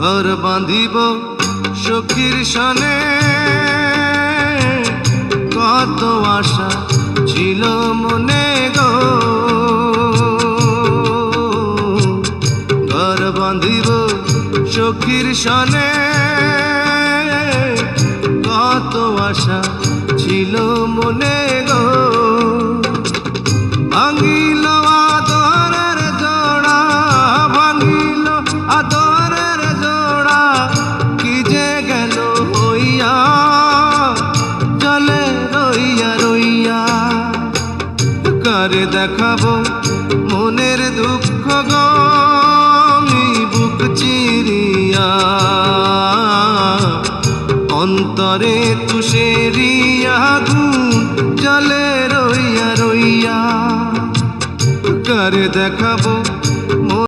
ঘর বাঁধিব সখীর সনে, কত আশা ছিল মনে গো। ঘর বাঁধিব সখীর সনে, কত আশা ছিল মনে গো। ভাঙিল আদরের জোড়া, ভাঙিল আদরের জোড়া, কি যে গেল হইয়া চলে রইয়া রইয়া। কারে দেখাবো মনের দুঃখ গো আমি বুক চিরিয়া, অন্তরে তুষেরি আগুন জ্বলে রইয়া রইয়া। কারে দেখাবো